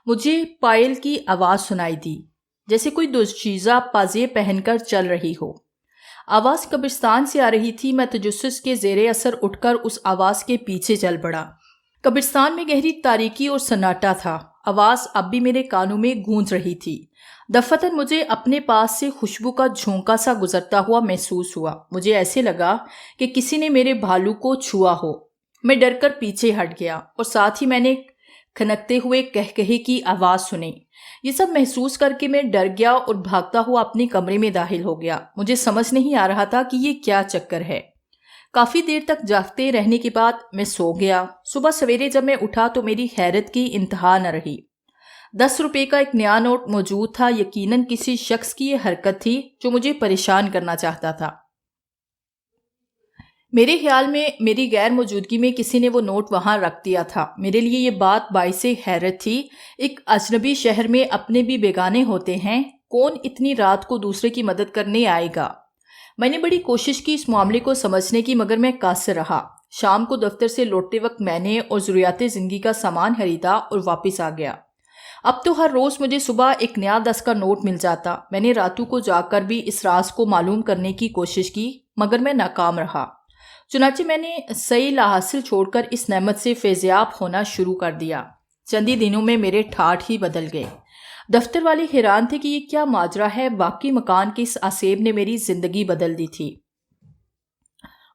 مجھے پائل کی آواز سنائی دی، جیسے کوئی دوشیزہ پازیب پہن کر چل رہی ہو۔ آواز قبرستان سے آ رہی تھی۔ میں تجسس کے زیر اثر اٹھ کر اس آواز کے پیچھے چل پڑا۔ قبرستان میں گہری تاریکی اور سناٹا تھا۔ آواز اب بھی میرے کانوں میں گونج رہی تھی۔ دفعتاً مجھے اپنے پاس سے خوشبو کا جھونکا سا گزرتا ہوا محسوس ہوا۔ مجھے ایسے لگا کہ کسی نے میرے بھالو کو چھوا ہو۔ میں ڈر کر پیچھے ہٹ گیا اور ساتھ ہی میں نے کھنکتے ہوئے کہکہے کی آواز سنی۔ یہ سب محسوس کر کے میں ڈر گیا اور بھاگتا ہوا اپنے کمرے میں داخل ہو گیا۔ مجھے سمجھ نہیں آ رہا تھا کہ یہ کیا چکر ہے۔ کافی دیر تک جاگتے رہنے کے بعد میں سو گیا۔ صبح سویرے جب میں اٹھا تو میری حیرت کی انتہا نہ رہی۔ 10 روپے کا ایک نیا نوٹ موجود تھا۔ یقیناً کسی شخص کی یہ حرکت تھی جو مجھے پریشان کرنا چاہتا تھا۔ میرے خیال میں میری غیر موجودگی میں کسی نے وہ نوٹ وہاں رکھ دیا تھا۔ میرے لیے یہ بات باعث حیرت تھی۔ ایک اجنبی شہر میں اپنے بھی بیگانے ہوتے ہیں، کون اتنی رات کو دوسرے کی مدد کرنے آئے گا؟ میں نے بڑی کوشش کی اس معاملے کو سمجھنے کی، مگر میں قاصر رہا۔ شام کو دفتر سے لوٹتے وقت میں نے اور ضروریات زندگی کا سامان خریدا اور واپس آ گیا۔ اب تو ہر روز مجھے صبح ایک نیا 10 کا نوٹ مل جاتا۔ میں نے راتوں کو جاگ کر بھی اس راز کو معلوم کرنے کی کوشش کی، مگر میں ناکام رہا۔ چنانچہ میں نے صحیح لاحاصل چھوڑ کر اس نعمت سے فیضیاب ہونا شروع کر دیا۔ چند ہی دنوں میں میرے ٹھاٹھ ہی بدل گئے۔ دفتر والے حیران تھے کہ یہ کیا ماجرا ہے۔ واقعی مکان کے اس آسیب نے میری زندگی بدل دی تھی۔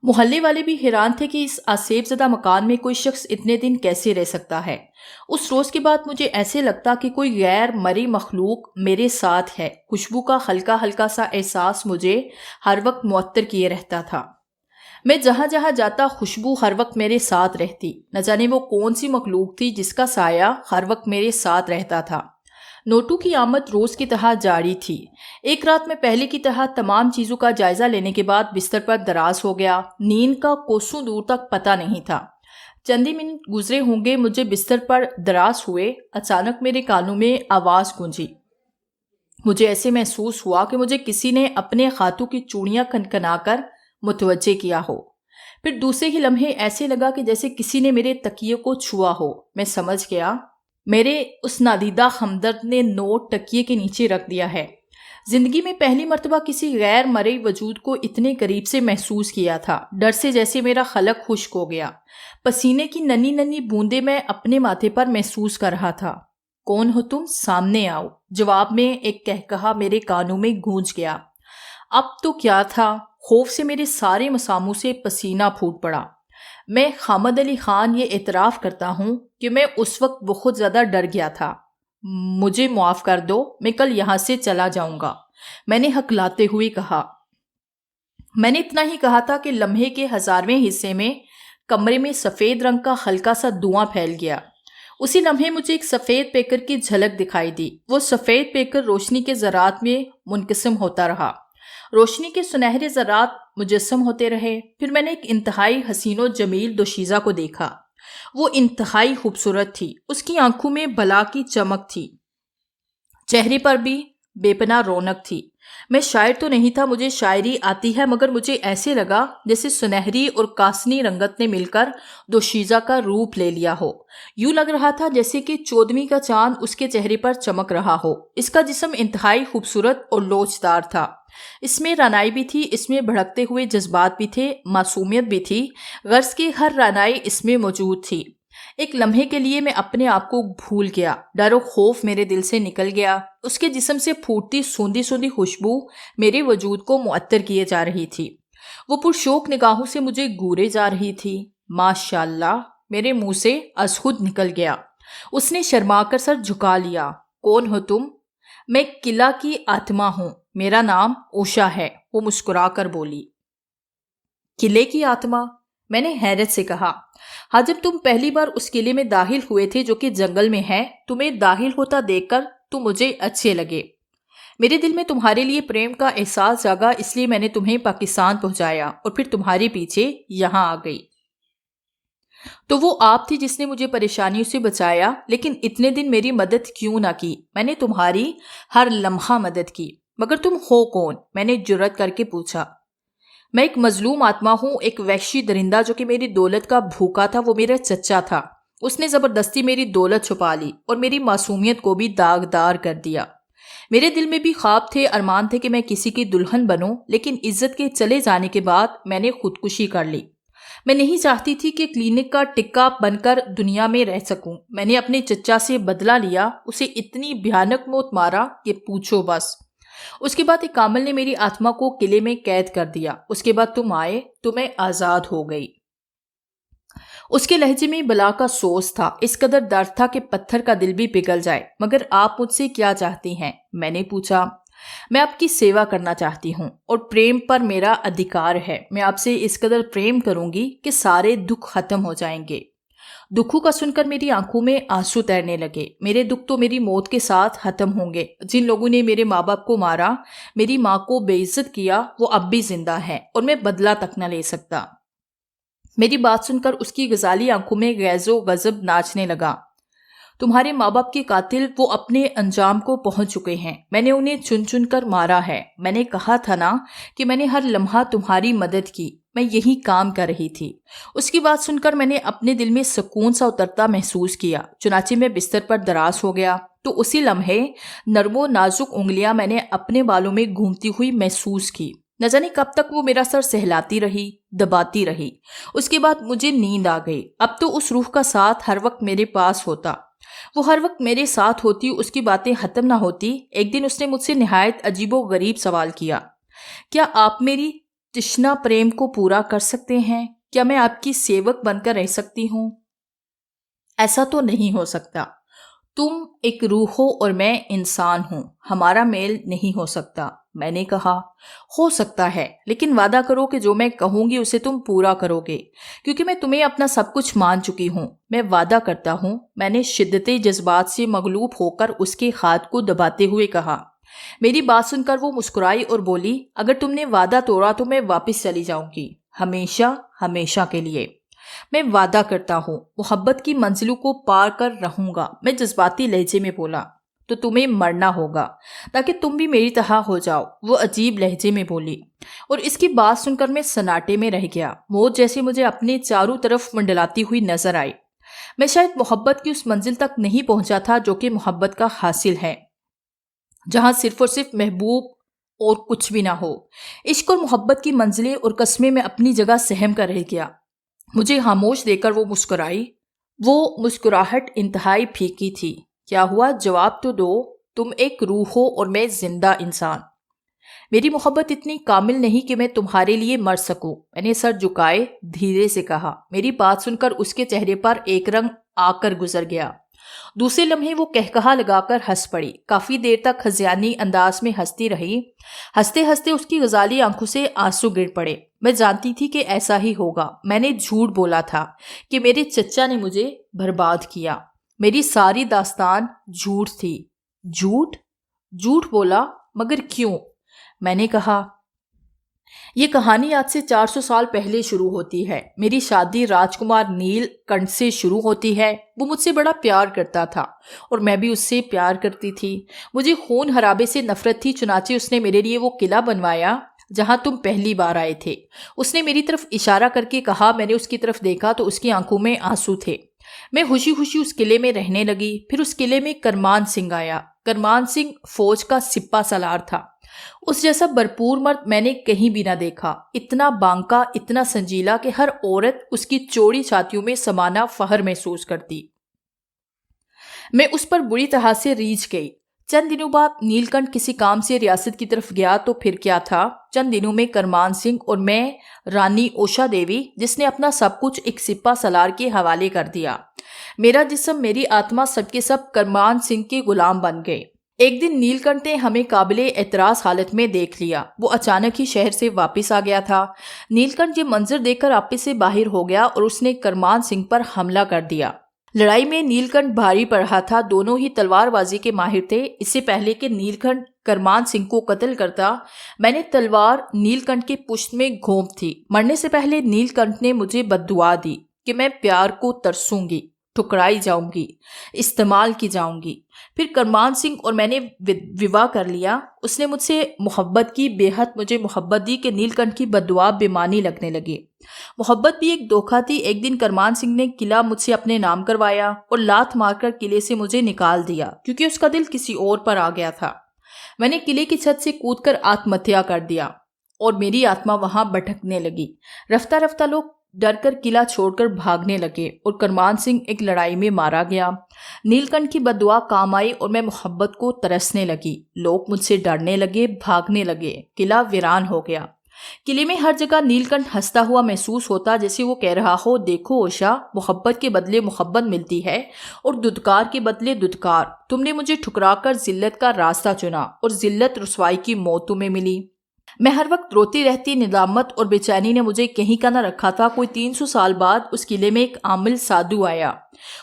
محلے والے بھی حیران تھے کہ اس آسیب زدہ مکان میں کوئی شخص اتنے دن کیسے رہ سکتا ہے۔ اس روز کے بعد مجھے ایسے لگتا کہ کوئی غیر مری مخلوق میرے ساتھ ہے۔ خوشبو کا ہلکا ہلکا سا احساس مجھے ہر وقت معطر کیے رہتا تھا۔ میں جہاں جہاں جاتا خوشبو ہر وقت میرے ساتھ رہتی۔ نہ جانے وہ کون سی مخلوق تھی جس کا سایہ ہر وقت میرے ساتھ رہتا تھا۔ نوٹوں کی آمد روز کی طرح جاری تھی۔ ایک رات میں پہلے کی طرح تمام چیزوں کا جائزہ لینے کے بعد بستر پر دراز ہو گیا۔ نیند کا کوسوں دور تک پتہ نہیں تھا۔ چند ہی منٹ گزرے ہوں گے مجھے بستر پر دراز ہوئے، اچانک میرے کانوں میں آواز گونجی۔ مجھے ایسے محسوس ہوا کہ مجھے کسی نے اپنے ہاتھوں کی چوڑیاں کھنکھنا کر متوجہ کیا ہو۔ پھر دوسرے ہی لمحے ایسے لگا کہ جیسے کسی نے میرے تکیے کو چھوا ہو۔ میں سمجھ گیا میرے اس نادیدہ ہمدرد نے نوٹ تکیے کے نیچے رکھ دیا ہے۔ زندگی میں پہلی مرتبہ کسی غیر مرئی وجود کو اتنے قریب سے محسوس کیا تھا۔ ڈر سے جیسے میرا خلق خشک ہو گیا۔ پسینے کی ننھی ننھی بوندیں میں اپنے ماتھے پر محسوس کر رہا تھا۔ کون ہو تم؟ سامنے آؤ۔ جواب میں ایک کہکہا میرے کانوں میں گونج گیا۔ اب تو کیا تھا؟ خوف سے میرے سارے مساموں سے پسینہ پھوٹ پڑا۔ میں حامد علی خان یہ اعتراف کرتا ہوں کہ میں اس وقت بہت زیادہ ڈر گیا تھا۔ مجھے معاف کر دو، میں کل یہاں سے چلا جاؤں گا، میں نے ہکلاتے ہوئے کہا۔ میں نے اتنا ہی کہا تھا کہ لمحے کے 1000ویں حصے میں کمرے میں سفید رنگ کا ہلکا سا دھواں پھیل گیا۔ اسی لمحے مجھے ایک سفید پیکر کی جھلک دکھائی دی۔ وہ سفید پیکر روشنی کے ذرات میں منقسم ہوتا رہا۔ روشنی کے سنہرے ذرات مجسم ہوتے رہے۔ پھر میں نے ایک انتہائی حسین و جمیل دوشیزہ کو دیکھا۔ وہ انتہائی خوبصورت تھی۔ اس کی آنکھوں میں بلا کی چمک تھی، چہرے پر بھی بے پناہ رونق تھی۔ میں شاعر تو نہیں تھا، مجھے شاعری آتی ہے، مگر مجھے ایسے لگا جیسے سنہری اور کاسنی رنگت نے مل کر دوشیزہ کا روپ لے لیا ہو۔ یوں لگ رہا تھا جیسے کہ 14ویں کا چاند اس کے چہرے پر چمک رہا ہو۔ اس کا جسم انتہائی خوبصورت اور لوچدار تھا۔ اس میں رعنائی بھی تھی، اس میں بھڑکتے ہوئے جذبات بھی تھے، معصومیت بھی تھی۔ غرض کی ہر رعنائی اس میں موجود تھی۔ ایک لمحے کے لیے میں اپنے آپ کو بھول گیا، ڈر و خوف میرے دل سے نکل گیا۔ اس کے جسم سے پھوٹتی سوندھی سوندھی خوشبو میرے وجود کو معطر کیے جا رہی تھی۔ وہ پرشوق نگاہوں سے مجھے گورے جا رہی تھی۔ ماشاءاللہ، میرے منہ سے از خود نکل گیا۔ اس نے شرما کر سر جھکا لیا۔ کون ہو تم؟ میں قلعہ کی آتما ہوں، میرا نام اوشا ہے، وہ مسکرا کر بولی۔ قلعے کی آتما؟ میں نے حیرت سے کہا۔ ہاں، جب تم پہلی بار اس قلعے میں داخل ہوئے تھے جو کہ جنگل میں ہے، تمہیں داخل ہوتا دیکھ کر تم مجھے اچھے لگے۔ میرے دل میں تمہارے لیے پریم کا احساس جاگا، اس لیے میں نے تمہیں پاکستان پہنچایا اور پھر تمہارے پیچھے یہاں آ گئی۔ تو وہ آپ تھی جس نے مجھے پریشانیوں سے بچایا، لیکن اتنے دن میری مدد کیوں نہ کی؟ میں نے تمہاری ہر لمحہ مدد کی، مگر تم ہو کون؟ میں نے جرأت کر کے پوچھا۔ میں ایک مظلوم آتما ہوں، ایک وحشی درندہ جو کہ میری دولت کا بھوکا تھا۔ وہ میرا چچا تھا، اس نے زبردستی میری دولت چھپا لی اور میری معصومیت کو بھی داغدار کر دیا۔ میرے دل میں بھی خواب تھے، ارمان تھے کہ میں کسی کی دلہن بنوں، لیکن عزت کے چلے جانے کے بعد میں نے خودکشی کر لی۔ میں نہیں چاہتی تھی کہ کلینک کا ٹکا بن کر دنیا میں رہ سکوں۔ میں نے اپنے چچا سے بدلہ لیا، اسے اتنی بھیانک موت مارا کہ پوچھو بس۔ اس کے بعد ایک کامل نے میری آتما کو قلعے میں قید کر دیا۔ اس کے بعد تم آئے تو میں آزاد ہو گئی۔ اس کے لہجے میں بلا کا سوز تھا، اس قدر درد تھا کہ پتھر کا دل بھی پگھل جائے۔ مگر آپ مجھ سے کیا چاہتی ہیں؟ میں نے پوچھا۔ میں آپ کی سیوا کرنا چاہتی ہوں اور پریم پر میرا ادھیکار ہے۔ میں آپ سے اس قدر پریم کروں گی کہ سارے دکھ ختم ہو جائیں گے۔ دکھوں کا سن کر میری آنکھوں میں آنسو تیرنے لگے۔ میرے دکھ تو میری موت کے ساتھ ختم ہوں گے۔ جن لوگوں نے میرے ماں باپ کو مارا، میری ماں کو بے عزت کیا، وہ اب بھی زندہ ہے اور میں بدلہ تک نہ لے سکتا۔ میری بات سن کر اس کی غزالی آنکھوں میں غیظ و غضب ناچنے لگا۔ تمہارے ماں باپ کے قاتل وہ اپنے انجام کو پہنچ چکے ہیں۔ میں نے انہیں چن چن کر مارا ہے۔ میں نے کہا تھا نا کہ میں نے ہر لمحہ تمہاری مدد کی، میں یہی کام کر رہی تھی۔ اس کی بات سن کر میں نے اپنے دل میں سکون سا اترتا محسوس کیا، چنانچہ میں بستر پر دراز ہو گیا تو اسی لمحے نرم و نازک انگلیاں میں نے اپنے بالوں میں گھومتی ہوئی محسوس کی۔ نہ جانے کب تک وہ میرا سر سہلاتی رہی، دباتی رہی۔ اس کے بعد مجھے نیند آ گئی۔ اب تو اس روح کا ساتھ ہر وقت میرے پاس ہوتا، وہ ہر وقت میرے ساتھ ہوتی، اس کی باتیں ختم نہ ہوتی۔ ایک دن اس نے مجھ سے نہایت عجیب و غریب سوال کیا، کیا آپ میری تشنا پریم کو پورا کر سکتے ہیں؟ کیا میں آپ کی سیوک بن کر رہ سکتی ہوں؟ ایسا تو نہیں ہو سکتا۔ تم ایک روح ہو اور میں انسان ہوں، ہمارا میل نہیں ہو سکتا۔ میں نے کہا، ہو سکتا ہے، لیکن وعدہ کرو کہ جو میں کہوں گی اسے تم پورا کرو گے، کیونکہ میں تمہیں اپنا سب کچھ مان چکی ہوں۔ میں وعدہ کرتا ہوں۔ میں نے شدت جذبات سے مغلوب ہو کر اس کے ہاتھ کو دباتے ہوئے کہا۔ میری بات سن کر وہ مسکرائی اور بولی، اگر تم نے وعدہ توڑا تو میں واپس چلی جاؤں گی، ہمیشہ ہمیشہ کے لیے۔ میں وعدہ کرتا ہوں، محبت کی منزلوں کو پار کر رہوں گا۔ میں جذباتی لہجے میں بولا، تو تمہیں مرنا ہوگا تاکہ تم بھی میری طرح ہو جاؤ، وہ عجیب لہجے میں بولی۔ اور اس کی بات سن کر میں سناٹے میں رہ گیا۔ موت جیسے مجھے اپنے چاروں طرف منڈلاتی ہوئی نظر آئی۔ میں شاید محبت کی اس منزل تک نہیں پہنچا تھا جو کہ محبت کا حاصل ہے، جہاں صرف اور صرف محبوب اور کچھ بھی نہ ہو۔ عشق اور محبت کی منزلیں اور قسمیں میں اپنی جگہ سہم کر رہ گیا۔ مجھے خاموش دیکھ کر وہ مسکرائی۔ وہ مسکراہٹ انتہائی پھیکی تھی۔ کیا ہوا؟ جواب تو دو۔ تم ایک روح ہو اور میں زندہ انسان۔ میری محبت اتنی کامل نہیں کہ میں تمہارے لیے مر سکوں۔ میں نے سر جھکائے دھیرے سے کہا۔ میری بات سن کر اس کے چہرے پر ایک رنگ آ کر گزر گیا۔ دوسرے لمحے وہ کہکہا لگا کر ہنس پڑی۔ کافی دیر تک ہذیانی انداز میں ہنستی رہی۔ ہنستے ہنستے اس کی غزالی آنکھوں سے آنسو گر پڑے۔ میں جانتی تھی کہ ایسا ہی ہوگا۔ میں نے جھوٹ بولا تھا کہ میرے چچا نے مجھے برباد کیا۔ میری ساری داستان جھوٹ تھی۔ جھوٹ بولا؟ مگر کیوں؟ میں نے کہا، یہ کہانی آج سے 400 سال پہلے شروع ہوتی ہے۔ میری شادی راجکمار نیل کنٹھ سے شروع ہوتی ہے۔ وہ مجھ سے بڑا پیار کرتا تھا اور میں بھی اس سے پیار کرتی تھی۔ مجھے خون حرابے سے نفرت تھی، چنانچہ اس نے میرے لیے وہ قلعہ بنوایا جہاں تم پہلی بار آئے تھے۔ اس نے میری طرف اشارہ کر کے کہا۔ میں نے اس کی طرف دیکھا تو اس کی آنکھوں میں آنسو تھے۔ میں خوشی خوشی اس قلعے میں رہنے لگی۔ پھر اس قلعے میں کرمان سنگھ آیا۔ کرمان سنگھ فوج کا سپہ سالار تھا۔ اس جیسا بھرپور مرد میں نے کہیں بھی نہ دیکھا، اتنا بانکا، اتنا سنجیلا کہ ہر عورت اس کی چوڑی چھاتیوں میں سمانا فخر محسوس کرتی۔ میں اس پر بری طرح سے ریجھ گئی۔ چند دنوں بعد نیل کنٹھ کسی کام سے ریاست کی طرف گیا تو پھر کیا تھا، چند دنوں میں کرمان سنگھ اور میں رانی اوشا دیوی، جس نے اپنا سب کچھ ایک سپہ سالار کے حوالے کر دیا، میرا جسم، میری آتما، سب کے سب کرمان سنگھ کے غلام بن گئے۔ ایک دن نیل کنٹھ نے ہمیں قابل اعتراض حالت میں دیکھ لیا۔ وہ اچانک ہی شہر سے واپس آ گیا تھا۔ نیل کنٹھ یہ منظر دیکھ کر آپے سے باہر ہو گیا اور اس نے کرمان سنگھ پر حملہ کر دیا۔ لڑائی میں نیل کنٹھ بھاری پڑ رہا تھا، دونوں ہی تلوار بازی کے ماہر تھے۔ اس سے پہلے کہ نیل کنٹھ کرمان سنگھ کو قتل کرتا، میں نے تلوار نیل کنٹھ کے پشت میں گھونپ تھی۔ مرنے سے پہلے نیل کنٹھ نے مجھے بد دعا دی کہ میں پیار کو ترسوں گی، ٹھکرائی جاؤں گی، استعمال کی جاؤں گی۔ پھر کرمان سنگھ اور میں نے وواہ کر لیا۔ اس نے مجھ سے محبت کی، بے حد مجھے محبت دی کہ نیل کنٹھ کی بد دعا بے معنی لگنے لگی۔ محبت بھی ایک دھوکہ تھی۔ ایک دن کرمان سنگھ نے قلعہ مجھ سے اپنے نام کروایا اور لات مار کر قلعے سے مجھے نکال دیا کیونکہ اس کا دل کسی اور پر آ گیا تھا۔ میں نے قلعے کی چھت سے کود کر آتم ہتیا کر دیا اور میری آتما وہاں بھٹکنے لگی۔ رفتہ رفتہ لوگ ڈر کر قلعہ چھوڑ کر بھاگنے لگے اور کرمان سنگھ ایک لڑائی میں مارا گیا۔ نیل کنٹھ کی بد دعا کام آئی اور میں محبت کو ترسنے لگی۔ لوگ مجھ سے ڈرنے لگے، بھاگنے لگے، قلعہ ویران ہو گیا۔ قلعے میں ہر جگہ نیل کنٹھ ہنستا ہوا محسوس ہوتا، جیسے وہ کہہ رہا ہو، دیکھو اوشا، محبت کے بدلے محبت ملتی ہے اور دھتکار کے بدلے دھتکار۔ تم نے مجھے ٹھکرا کر ذلت کا راستہ چنا اور ذلت رسوائی کی موت تمہیں ملی۔ میں ہر وقت روتی رہتی، ندامت اور بے چینی نے مجھے کہیں کا نہ رکھا تھا۔ کوئی 300 سال بعد اس قلعے میں ایک عامل سادھو آیا۔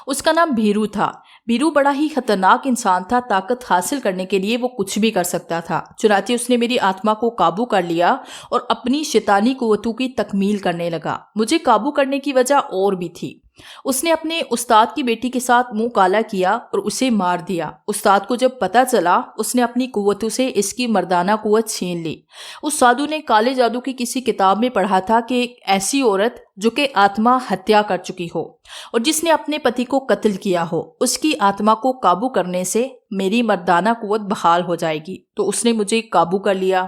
اس کا نام بھیرو تھا۔ بھیرو بڑا ہی خطرناک انسان تھا۔ طاقت حاصل کرنے کے لیے وہ کچھ بھی کر سکتا تھا۔ چنانچہ اس نے میری آتما کو قابو کر لیا اور اپنی شیطانی قوتوں کی تکمیل کرنے لگا۔ مجھے قابو کرنے کی وجہ اور بھی تھی۔ اس نے اپنے استاد کی بیٹی کے ساتھ منہ کالا کیا اور اسے مار دیا۔ استاد کو جب پتہ چلا، اس نے اپنی قوتوں سے اس کی مردانہ قوت چھین لی۔ اس سادھو نے کالے جادو کی کسی کتاب میں پڑھا تھا کہ ایک ایسی عورت جو کہ آتما ہتیا کر چکی ہو اور جس نے اپنے پتی کو قتل کیا ہو، اس کی آتما کو قابو کرنے سے میری مردانہ قوت بحال ہو جائے گی۔ تو اس نے مجھے قابو کر لیا۔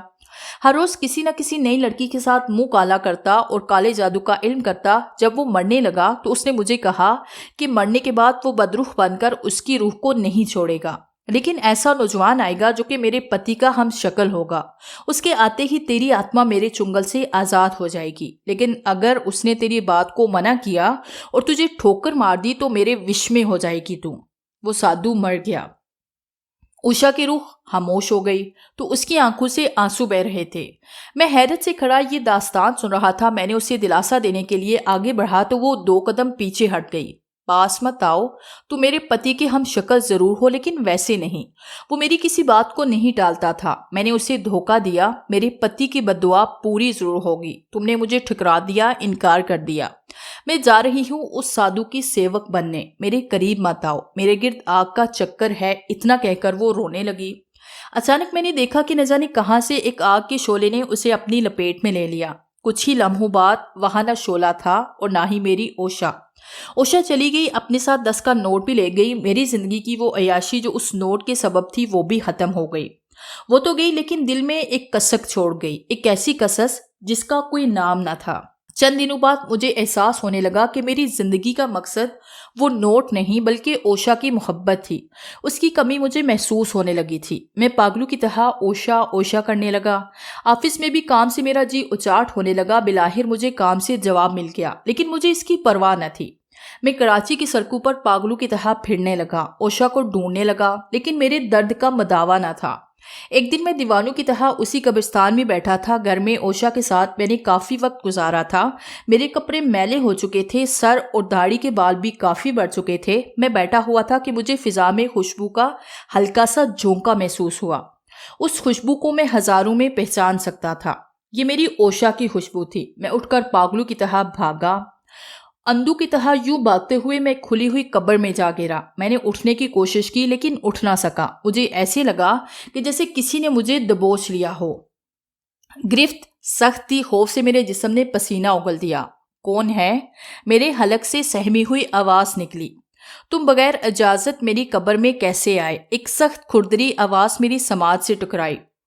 ہر روز کسی نہ کسی نئی لڑکی کے ساتھ منہ کالا کرتا اور کالے جادو کا علم کرتا۔ جب وہ مرنے لگا تو اس نے مجھے کہا کہ مرنے کے بعد وہ بدروح بن کر اس کی روح کو نہیں چھوڑے گا، لیکن ایسا نوجوان آئے گا جو کہ میرے پتی کا ہم شکل ہوگا۔ اس کے آتے ہی تیری آتما میرے چنگل سے آزاد ہو جائے گی، لیکن اگر اس نے تیری بات کو منع کیا اور تجھے ٹھوکر مار دی تو میرے وش میں ہو جائے گی تو۔ وہ سادھو مر گیا۔ اوشا کی روح خاموش ہو گئی تو اس کی آنکھوں سے آنسو بہہ رہے تھے۔ میں حیرت سے کھڑا یہ داستان سن رہا تھا۔ میں نے اسے دلاسا دینے کے لیے آگے بڑھا تو وہ 2 قدم پیچھے ہٹ گئی۔ پاس مت آؤ، تو میرے پتی کے ہم شکل ضرور ہو لیکن ویسے نہیں۔ وہ میری کسی بات کو نہیں ٹالتا تھا۔ میں نے اسے دھوکہ دیا۔ میرے پتی کی بد دعا پوری ضرور ہوگی۔ تم نے مجھے ٹھکرا دیا، انکار کر دیا۔ میں جا رہی ہوں اس سادھو کی سیوک بننے، میرے قریب مت آؤ، میرے گرد آگ کا چکر ہے۔ اتنا کہہ کر وہ رونے لگی۔ اچانک میں نے دیکھا کہ نہ جانے کہاں سے ایک آگ کے شعلے نے اسے اپنی لپیٹ میں لے لیا۔ کچھ ہی لمحوں بعد وہاں نہ شعلہ تھا اور نہ ہی میری اوشا۔ اوشا چلی گئی، اپنے ساتھ 10 کا نوٹ بھی لے گئی۔ میری زندگی کی وہ عیاشی جو اس نوٹ کے سبب تھی وہ بھی ختم ہو گئی۔ وہ تو گئی لیکن دل میں ایک کسک چھوڑ گئی، ایک ایسی کسس جس کا کوئی نام نہ تھا۔ چند دنوں بعد مجھے احساس ہونے لگا کہ میری زندگی کا مقصد وہ نوٹ نہیں بلکہ اوشا کی محبت تھی۔ اس کی کمی مجھے محسوس ہونے لگی تھی۔ میں پاگلوں کی طرح اوشا اوشا کرنے لگا۔ آفس میں بھی کام سے میرا جی اچاٹ ہونے لگا۔ بالآخر مجھے کام سے جواب مل گیا لیکن مجھے اس کی پرواہ نہ تھی۔ میں کراچی کی سڑکوں پر پاگلوں کی طرح پھرنے لگا، اوشا کو ڈھونڈنے لگا لیکن میرے درد کا مداوا نہ تھا۔ ایک دن میں دیوانوں کی طرح اسی قبرستان میں بیٹھا تھا۔ گھر میں اوشا کے ساتھ میں نے کافی وقت گزارا تھا۔ میرے کپڑے میلے ہو چکے تھے، سر اور داڑھی کے بال بھی کافی بڑھ چکے تھے۔ میں بیٹھا ہوا تھا کہ مجھے فضا میں خوشبو کا ہلکا سا جھونکا محسوس ہوا۔ اس خوشبو کو میں ہزاروں میں پہچان سکتا تھا۔ یہ میری اوشا کی خوشبو تھی۔ میں اٹھ کر پاگلوں کی طرح بھاگا۔ اندھو کی طرح یوں بھاگتے ہوئے میں کھلی ہوئی قبر میں جا گرا۔ میں نے اٹھنے کی کوشش کی لیکن اٹھ نہ سکا۔ مجھے ایسے لگا کہ جیسے کسی نے مجھے دبوچ لیا ہو۔ گرفت سخت تھی، خوف سے میرے جسم نے پسینہ اگل دیا۔ کون ہے؟ میرے حلق سے سہمی ہوئی آواز نکلی۔ تم بغیر اجازت میری قبر میں کیسے آئے؟ ایک سخت کھردری آواز میری سماعت سے ٹکرائی۔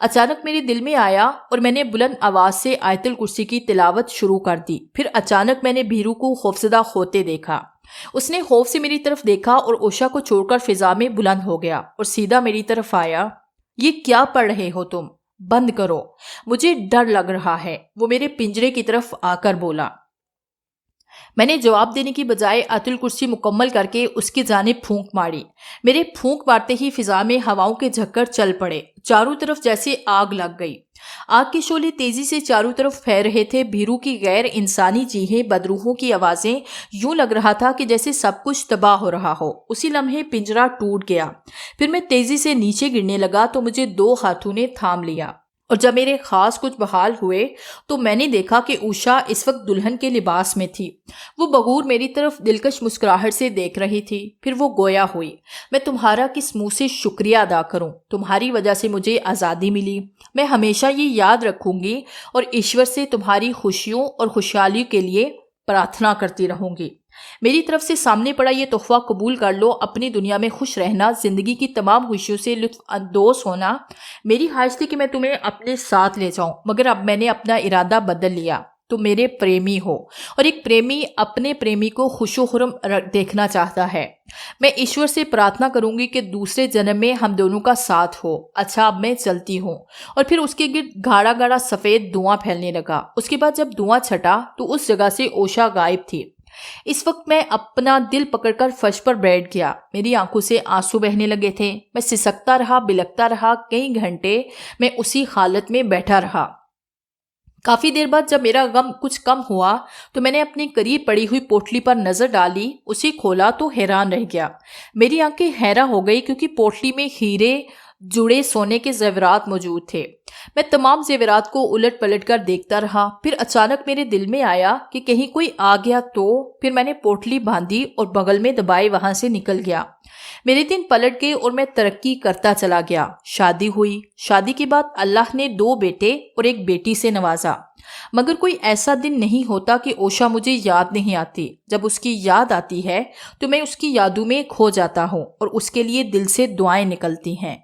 اچانک میرے دل میں آیا اور میں نے بلند آواز سے آیت الکرسی کی تلاوت شروع کر دی۔ پھر اچانک میں نے بھیرو کو خوفزدہ ہوتے دیکھا۔ اس نے خوف سے میری طرف دیکھا اور اوشا کو چھوڑ کر فضا میں بلند ہو گیا اور سیدھا میری طرف آیا۔ یہ کیا پڑھ رہے ہو تم؟ بند کرو، مجھے ڈر لگ رہا ہے، وہ میرے پنجرے کی طرف آ کر بولا۔ میں نے جواب دینے کی بجائے آیت الکرسی مکمل کر کے اس کی جانب پھونک ماری۔ میرے پھونک مارتے ہی فضا میں ہواؤں کے جھکڑ چل پڑے، چاروں طرف جیسے آگ لگ گئی۔ آگ کے شعلے تیزی سے چاروں طرف پھیل رہے تھے۔ بھیرو کی غیر انسانی چیخیں، بدروحوں کی آوازیں، یوں لگ رہا تھا کہ جیسے سب کچھ تباہ ہو رہا ہو۔ اسی لمحے پنجرہ ٹوٹ گیا۔ پھر میں تیزی سے نیچے گرنے لگا تو مجھے 2 ہاتھوں نے تھام لیا، اور جب میرے خاص کچھ بحال ہوئے تو میں نے دیکھا کہ اوشا اس وقت دلہن کے لباس میں تھی۔ وہ بغور میری طرف دلکش مسکراہٹ سے دیکھ رہی تھی۔ پھر وہ گویا ہوئی، میں تمہارا کس منہ سے شکریہ ادا کروں؟ تمہاری وجہ سے مجھے آزادی ملی۔ میں ہمیشہ یہ یاد رکھوں گی اور ایشور سے تمہاری خوشیوں اور خوشحالی کے لیے پرارتھنا کرتی رہوں گی۔ میری طرف سے سامنے پڑا یہ تحفہ قبول کر لو۔ اپنی دنیا میں خوش رہنا، زندگی کی تمام خوشیوں سے لطف اندوز ہونا۔ میری خواہش تھی کہ میں تمہیں اپنے ساتھ لے جاؤں، مگر اب میں نے اپنا ارادہ بدل لیا۔ تم میرے پریمی ہو، اور ایک پریمی اپنے پریمی کو خوش و خرم دیکھنا چاہتا ہے۔ میں ایشور سے پرارتھنا کروں گی کہ دوسرے جنم میں ہم دونوں کا ساتھ ہو۔ اچھا، اب میں چلتی ہوں۔ اور پھر اس کے گرد گاڑھا گاڑھا سفید دھواں پھیلنے لگا۔ اس کے بعد جب دھواں چھٹا تو اس جگہ سے اوشا غائب تھی۔ اس وقت میں اپنا دل پکڑ کر فرش پر بیٹھ گیا۔ میری آنکھوں سے آنسو بہنے لگے تھے۔ میں سسکتا رہا، بلکتا رہا۔ کئی گھنٹے میں اسی حالت میں بیٹھا رہا۔ کافی دیر بعد جب میرا غم کچھ کم ہوا تو میں نے اپنے قریب پڑی ہوئی پوٹلی پر نظر ڈالی۔ اسے کھولا تو حیران رہ گیا۔ میری آنکھیں حیران ہو گئی کیونکہ پوٹلی میں ہیرے جڑے سونے کے زیورات موجود تھے۔ میں تمام زیورات کو الٹ پلٹ کر دیکھتا رہا۔ پھر اچانک میرے دل میں آیا کہ کہیں کوئی آ گیا تو۔ پھر میں نے پوٹلی باندھی اور بغل میں دبائے وہاں سے نکل گیا۔ میرے دن پلٹ گئے اور میں ترقی کرتا چلا گیا۔ شادی ہوئی۔ شادی کے بعد اللہ نے 2 بیٹے اور 1 بیٹی سے نوازا۔ مگر کوئی ایسا دن نہیں ہوتا کہ اوشا مجھے یاد نہیں آتی۔ جب اس کی یاد آتی ہے تو میں اس کی یادوں میں کھو جاتا ہوں اور اس کے لیے دل سے دعائیں نکلتی ہیں۔